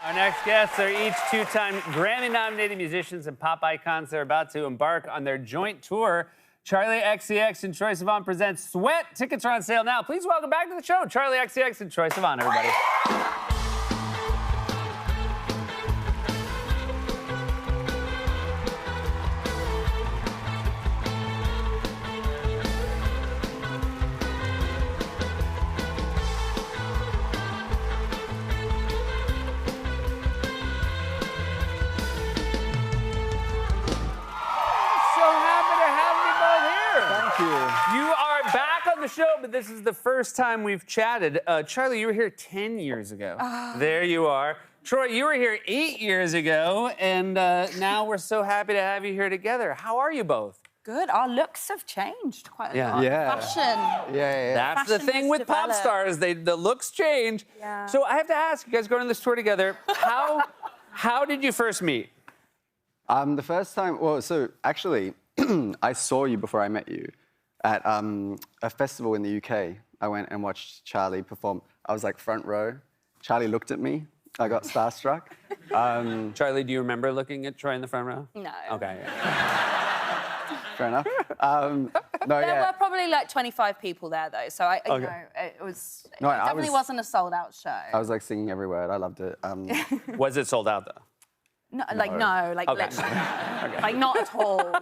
Our next guests are each two-time Grammy-nominated musicians and pop icons. They're about to embark on their joint tour. Charli XCX and Troye Sivan presents Sweat. Tickets are on sale now. Please welcome back to the show, Charli XCX and Troye Sivan, everybody. You are back on the show, but this is the first time we've chatted. Charli, you were here 10 years ago. There you are. Troye, you were here 8 years ago, and now we're so happy to have you here together. How are you both? Good. Our looks have changed quite a lot. Yeah. Fashion. Yeah. That's the thing with pop stars. The looks change. Yeah. So I have to ask, you guys going on this tour together, how did you first meet? The first time, well, so actually, I saw you before I met you at a festival in the UK. I went and watched Charli perform. I was like front row. Charli looked at me. I got starstruck. Charli, do you remember looking at Troye in the front row? No. Okay. Fair enough. There were probably like 25 people there, though, so you know, it definitely wasn't a sold-out show. I was like singing every word. I loved it. Was it sold out, though? No, literally. Like, not at all, you know?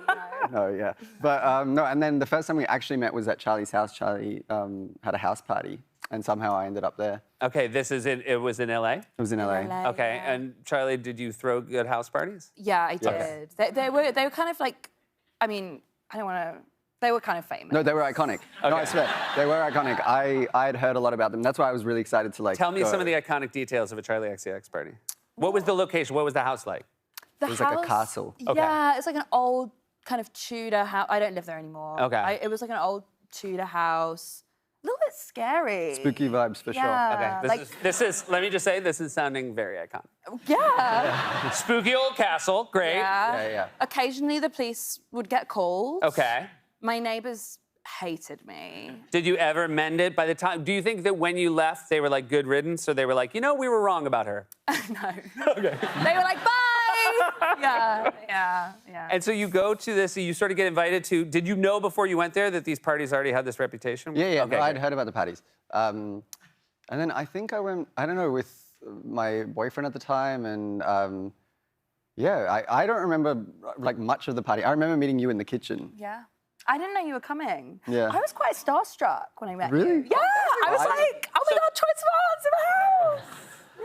No, yeah. But no, and then the first time we actually met was at Charli's house. Charli had a house party, and somehow I ended up there. Okay, it was in LA? It was in LA. Okay, yeah. and Charli, did you throw good house parties? Yeah, I did. Okay. They were kind of like, I mean, I don't want to... They were kind of famous. No, they were iconic. Okay. No, I swear. They were iconic. I had heard a lot about them. That's why I was really excited to like Tell me go. some of the iconic details of a Charli XCX party. What was the location? What was the house like? It was like a castle. Yeah, it's like an old kind of Tudor house. I don't live there anymore. Okay. It was like an old Tudor house. A little bit scary. Spooky vibes for Yeah, Okay, this is, let me just say, this is sounding very iconic. Yeah. Spooky old castle, great. Yeah. Occasionally the police would get called. Okay. My neighbors hated me. Did you ever mend it by the time? Do you think that when you left, they were like good riddance, or they were like, you know, we were wrong about her? No. Okay. They were like, bye! Yeah. And so you go to this, you sort of get invited to, did you know before you went there that these parties already had this reputation? Yeah. Okay, No, I'd heard about the parties. And then I think I went, I don't know, with my boyfriend at the time, and I don't remember like much of the party. I remember meeting you in the kitchen. Yeah. I didn't know you were coming. Yeah. I was quite starstruck when I met you. Really? Yeah. I was like, oh my God, Troye Sivan's in the house.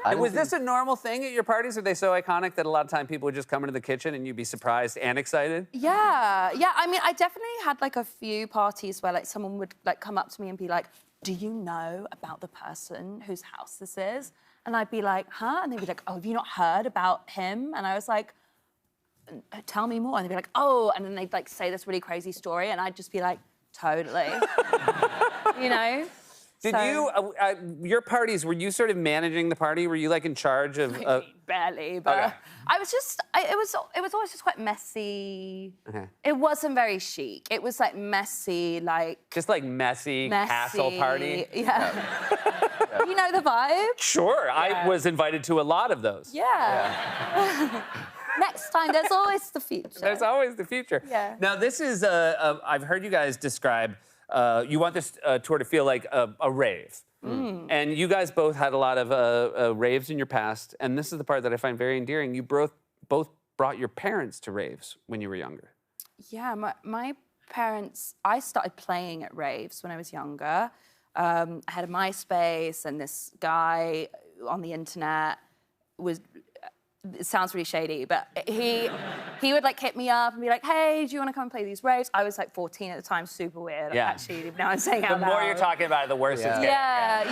And was this a normal thing at your parties? Are they so iconic that a lot of time people would just come into the kitchen and you'd be surprised and excited? Yeah. I mean, I definitely had like a few parties where like someone would like come up to me and be like, do you know about the person whose house this is? And I'd be like, huh? And they'd be like, oh, have you not heard about him? And I was like, tell me more. And they'd be like, oh, and then they'd like say this really crazy story and I'd just be like, totally. You know? Did you, your parties, were you sort of managing the party? Were you like in charge of? Barely, but Okay. I was just, it was always just quite messy. Okay. It wasn't very chic. It was like messy, like. Just like messy castle party? Yeah. You know the vibe? Sure, I was invited to a lot of those. Yeah. Next time, there's always the future. There's always the future. Yeah. Now this is, I've heard you guys describe, you want this tour to feel like a rave. And you guys both had a lot of raves in your past, and this is the part that I find very endearing. You both brought your parents to raves when you were younger. Yeah, my parents, I started playing at raves when I was younger. I had a MySpace, and this guy on the internet was, it sounds really shady, but he would like hit me up and be like, hey, do you want to come and play these raves? I was like 14 at the time, super weird. Yeah. Actually, now I'm saying The out loud. more you're talking about it, the worse it's getting.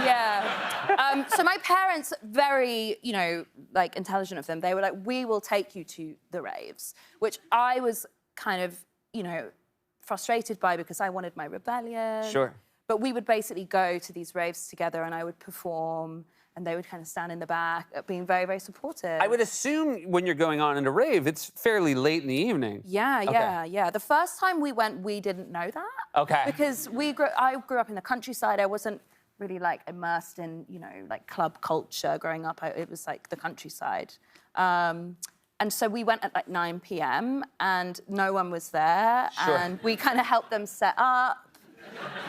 Yeah. So my parents, very, you know, like intelligent of them, they were like, we will take you to the raves, which I was kind of, you know, frustrated by because I wanted my rebellion. Sure. But we would basically go to these raves together and I would perform and they would kind of stand in the back, being very, very supportive. I would assume when you're going on in a rave, it's fairly late in the evening. Yeah. The first time we went, we didn't know that. Okay. Because I grew up in the countryside. I wasn't really like immersed in, you know, like club culture growing up. It was like the countryside. And so we went at like 9 p.m. and no one was there. Sure. And we kind of helped them set up.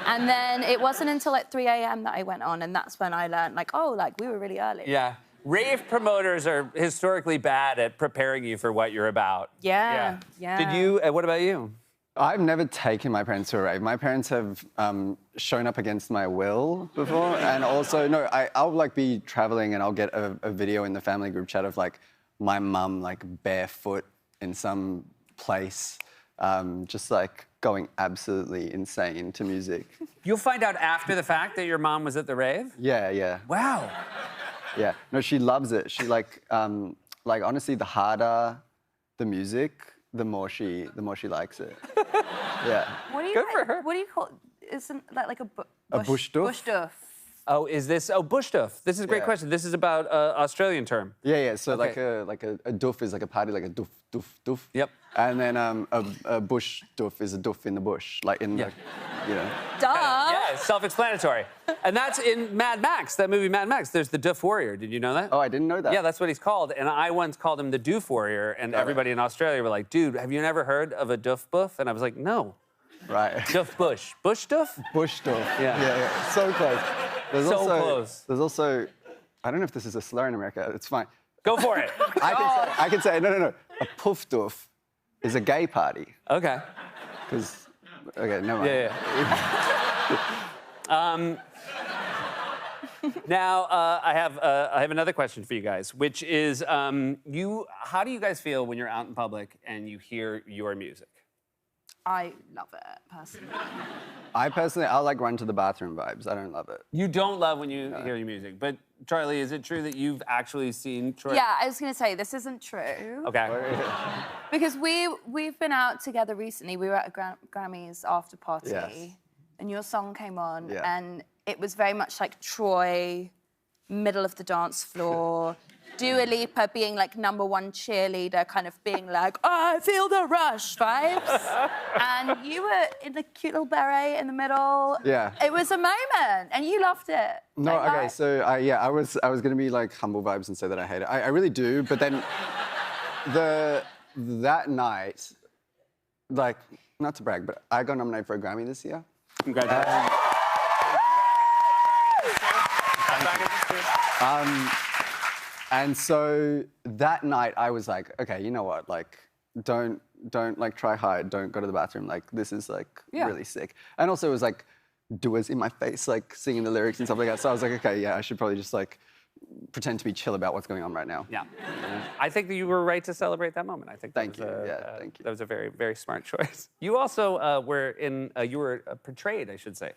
And then it wasn't until like 3 a.m. that I went on, and that's when I learned, like, oh, like we were really early. Yeah. Rave promoters are historically bad at preparing you for what you're about. Yeah. Did you, what about you? I've never taken my parents to a rave. My parents have shown up against my will before, and also, no, I'll like be traveling and I'll get a video in the family group chat of like my mum like barefoot in some place, just like going absolutely insane to music. You'll find out after the fact that your mom was at the rave? Yeah. Wow. Yeah. No, she loves it. She like honestly, the harder the music, the more she likes it. Yeah. What do you Good for her. What do you call? Isn't that like a bush doof? Bush doof. Oh, is this? Oh, bush doof. This is a great Yeah. question. This is about Australian term. Yeah. So Okay. like a doof is like a party, like a doof, doof, doof. Yep. And then a bush doof is a doof in the bush, like in the, you know. Duh. Yeah, it's self-explanatory. And that's in Mad Max, that movie Mad Max. There's the Doof Warrior. Did you know that? Oh, I didn't know that. Yeah, that's what he's called. And I once called him the Doof Warrior, and everybody in Australia were like, dude, have you never heard of a Doof Buff? And I was like, no. Right. Doof Bush. Bush Doof? Bush doof. Yeah. Yeah. So close. There's So also, close. There's also, I don't know if this is a slur in America. It's fine. Go for it. I can say no. A poof doof is a gay party. Okay. Because, okay, never mind. Yeah. Now, I have another question for you guys, which is, how do you guys feel when you're out in public and you hear your music? I love it personally. I'll like run to the bathroom vibes. I don't love it. You don't love when you hear your music, but Charlie, is it true that you've actually seen Troy? Yeah, I was gonna say this isn't true. Okay. Because we've been out together recently. We were at a Grammys after party, Yes. and your song came on, Yeah. and it was very much like Troy, middle of the dance floor. Dua Lipa being like #1 cheerleader, kind of being like, I feel the rush vibes. And you were in the cute little beret in the middle. Yeah. It was a moment, and you loved it. No, Like, okay, so I was gonna be like humble vibes and say that I hate it. I really do, but then that night, like, not to brag, but I got nominated for a Grammy this year. Congratulations. And so that night I was like, okay, you know what? Like, don't like try hard. Don't go to the bathroom. Like, this is like really sick. And also it was like Dua's in my face, like singing the lyrics and stuff like that. So I was like, okay, yeah, I should probably just like pretend to be chill about what's going on right now. Yeah. I think that you were right to celebrate that moment. I think Thank you. Yeah, thank you. That was a very, very smart choice. You also you were portrayed, I should say,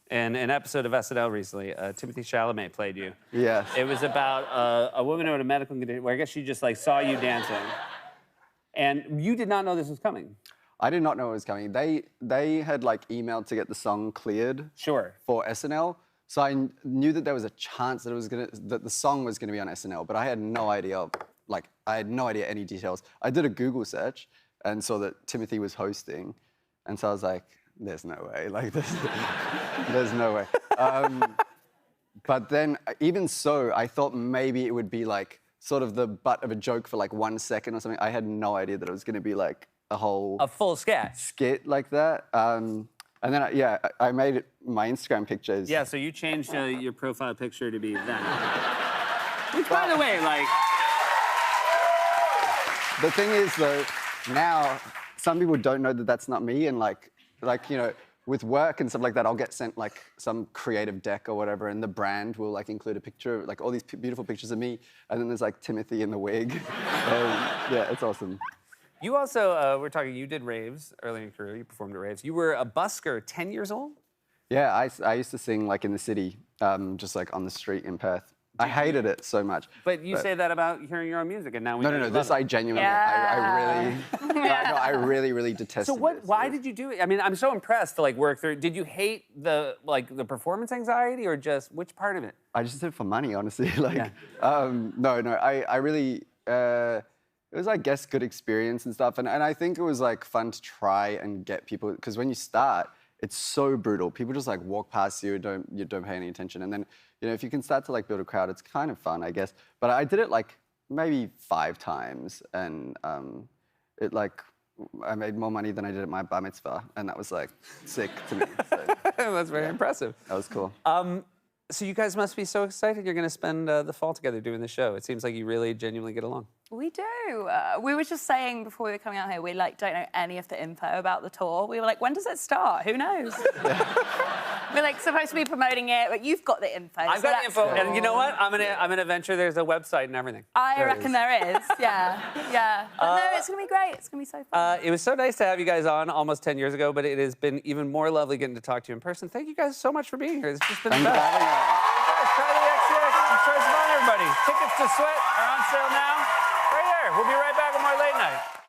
in an episode of SNL recently. Timothy Chalamet played you. Yes. It was about a woman who had a medical condition where I guess she just like saw you dancing. And you did not know this was coming. I did not know it was coming. They had like emailed to get the song cleared Sure. for SNL. So I knew that there was a chance that the song was gonna be on SNL, but I had no idea. I had no idea any details. I did a Google search and saw that Timothy was hosting, and so I was like, "There's no way. Like, there's no way." But then, even so, I thought maybe it would be like sort of the butt of a joke for like 1 second or something. I had no idea that it was gonna be like a whole A full sketch. skit like that. And then, I made it my Instagram pictures. Yeah, so you changed your profile picture to be that. Which, by the way, like... The thing is, though, now some people don't know that that's not me, and like you know, with work and stuff like that, I'll get sent like some creative deck or whatever, and the brand will like include a picture, like all these beautiful pictures of me, and then there's like Timothy in the wig. Yeah, it's awesome. You also, we're talking, you did raves early in your career. You performed at raves. You were a busker 10 years old? Yeah, I used to sing like in the city, just like on the street in Perth. I hated it so much. But you say that about hearing your own music, and now we know No, you this love I it. genuinely, I really detested So this. why did you do it? I mean, I'm so impressed to like work through. Did you hate the performance anxiety, or just which part of it? I just did it for money, honestly. Like, I really, it was, I guess, good experience and stuff. And I think it was like fun to try and get people, because when you start, it's so brutal. People just like walk past you, you don't pay any attention. And then, you know, if you can start to like build a crowd, it's kind of fun, I guess. But I did it like maybe 5 times, and it like, I made more money than I did at my bar mitzvah, and that was like sick to me. So, That's very impressive. that was cool. So you guys must be so excited you're going to spend the fall together doing the show. It seems like you really genuinely get along. We do. We were just saying before we were coming out here, we like don't know any of the info about the tour. We were like, when does it start? Who knows? We're like supposed to be promoting it, but you've got the info. I've got the info, and you know what? I'm gonna venture. There's a website and everything. I reckon there is. Yeah, yeah. But no, it's gonna be great. It's gonna be so fun. It was so nice to have you guys on almost 10 years ago, but it has been even more lovely getting to talk to you in person. Thank you guys so much for being here. It's just been the Thanks for best. having us. Guys, try the XCX and try some on, everybody. Tickets to Sweat are on sale now. Right here. We'll be right back with more Late Night.